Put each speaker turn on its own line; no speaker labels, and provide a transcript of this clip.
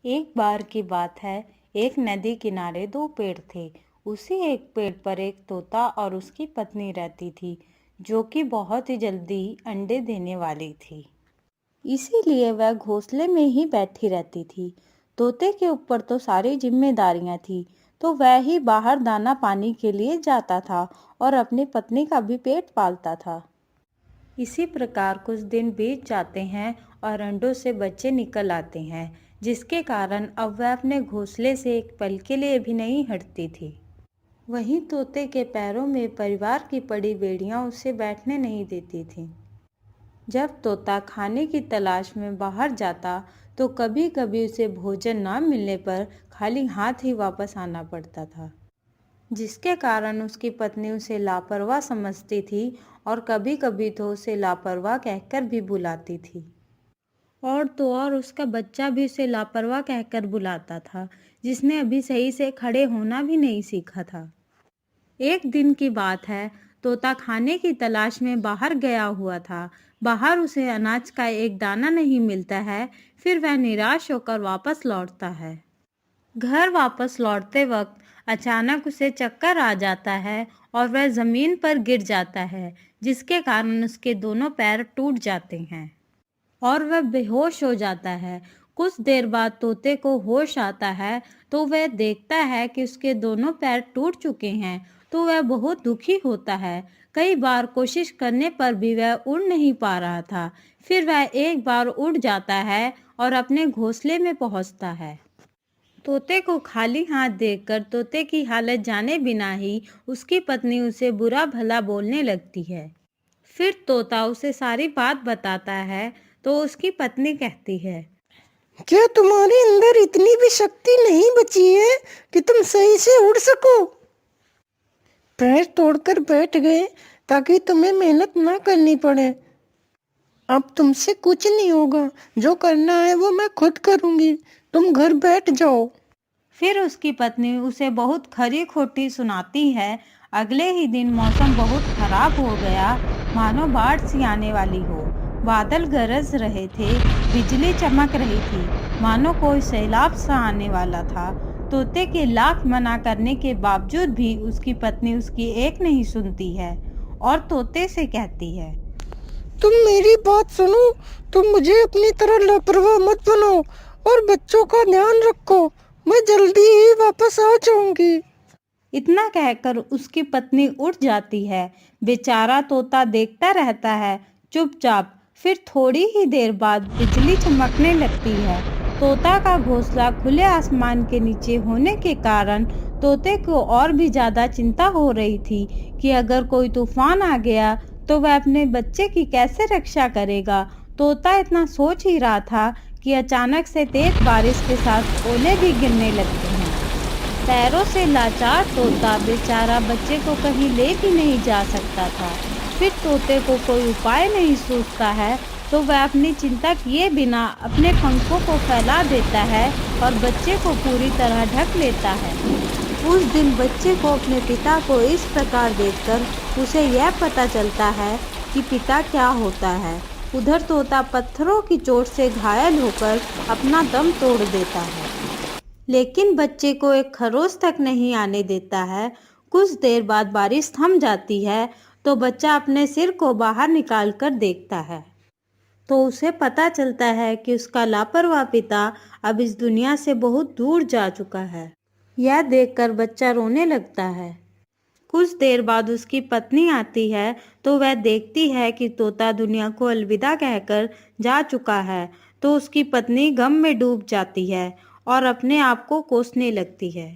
एक बार की बात है, एक नदी किनारे दो पेड़ थे। उसी एक पेड़ पर एक तोता और उसकी पत्नी रहती थी, जो कि बहुत ही जल्दी अंडे देने वाली थी। इसीलिए वह घोंसले में ही बैठी रहती थी। तोते के ऊपर तो सारी जिम्मेदारियां थी, तो वह ही बाहर दाना पानी के लिए जाता था और अपनी पत्नी का भी पेट पालता था। इसी प्रकार कुछ दिन बीत जाते हैं और अंडों से बच्चे निकल आते हैं, जिसके कारण अब वह अपने घोंसले से एक पल के लिए भी नहीं हटती थी। वहीं तोते के पैरों में परिवार की पड़ी बेड़ियां उसे बैठने नहीं देती थीं। जब तोता खाने की तलाश में बाहर जाता, तो कभी कभी उसे भोजन न मिलने पर खाली हाथ ही वापस आना पड़ता था, जिसके कारण उसकी पत्नी उसे लापरवाह समझती थी और कभी कभी तो उसे लापरवाह कहकर भी बुलाती थी। और तो और उसका बच्चा भी उसे लापरवाह कहकर बुलाता था, जिसने अभी सही से खड़े होना भी नहीं सीखा था। एक दिन की बात है, तोता खाने की तलाश में बाहर गया हुआ था। बाहर उसे अनाज का एक दाना नहीं मिलता है। फिर वह निराश होकर वापस लौटता है। घर वापस लौटते वक्त अचानक उसे चक्कर आ जाता है और वह जमीन पर गिर जाता है, जिसके कारण उसके दोनों पैर टूट जाते हैं और वह बेहोश हो जाता है। कुछ देर बाद तोते को होश आता है, तो वह देखता है कि उसके दोनों पैर टूट चुके हैं, तो वह बहुत दुखी होता है। कई बार कोशिश करने पर भी वह उड़ नहीं पा रहा था। फिर वह एक बार उड़ जाता है और अपने घोंसले में पहुंचता है। तोते को खाली हाथ देखकर तोते की हालत जाने बिना ही उसकी पत्नी उसे बुरा भला बोलने लगती है। फिर तोता उसे सारी बात बताता है, तो उसकी पत्नी कहती है,
क्या तुम्हारे अंदर इतनी भी शक्ति नहीं बची है कि तुम सही से उड़ सको? पैर तोड़कर बैठ गए ताकि तुम्हें मेहनत ना करनी पड़े। अब तुमसे कुछ नहीं होगा, जो करना है वो मैं खुद करूंगी। तुम घर बैठ जाओ।
फिर उसकी पत्नी उसे बहुत खरी खोटी सुनाती है। अगले ही दिन मौसम बहुत खराब हो गया, मानो बाढ़ सी आने वाली हो। बादल गरज रहे थे, बिजली चमक रही थी, मानो कोई सैलाब सा आने वाला था। तोते के लाख मना करने के बावजूद भी उसकी पत्नी उसकी एक नहीं सुनती है और तोते से कहती है,
तुम मेरी बात सुनो। तुम मुझे अपनी तरह लापरवाह मत बनाओ और बच्चों का ध्यान रखो। मैं जल्दी ही वापस आ जाऊंगी।
इतना कहकर उसकी पत्नी उठ जाती है। बेचारा तोता देखता रहता है चुपचाप। फिर थोड़ी ही देर बाद बिजली चमकने लगती है। तोता का घोंसला खुले आसमान के नीचे होने के कारण तोते को और भी ज्यादा चिंता हो रही थी कि अगर कोई तूफान आ गया तो वह अपने बच्चे की कैसे रक्षा करेगा। तोता इतना सोच ही रहा था कि अचानक से तेज बारिश के साथ ओले भी गिरने लगते हैं। पैरों से लाचार तोता बेचारा बच्चे को कहीं ले भी नहीं जा सकता था। फिर तोते को कोई उपाय नहीं सूझता है, तो वह अपनी चिंता किए बिना अपने पंखों को फैला देता है और बच्चे को पूरी तरह ढक लेता है। उस दिन बच्चे को अपने पिता को इस प्रकार देखकर उसे यह पता चलता है कि पिता क्या होता है। उधर तोता पत्थरों की चोट से घायल होकर अपना दम तोड़ देता है, लेकिन बच्चे को एक खरोच तक नहीं आने देता है। कुछ देर बाद बारिश थम जाती है, तो बच्चा अपने सिर को बाहर निकाल कर देखता है, तो उसे पता चलता है कि उसका लापरवाह पिता अब इस दुनिया से बहुत दूर जा चुका है। यह देखकर बच्चा रोने लगता है। कुछ देर बाद उसकी पत्नी आती है, तो वह देखती है कि तोता दुनिया को अलविदा कहकर जा चुका है। तो उसकी पत्नी गम में डूब जाती है और अपने आप को कोसने लगती है।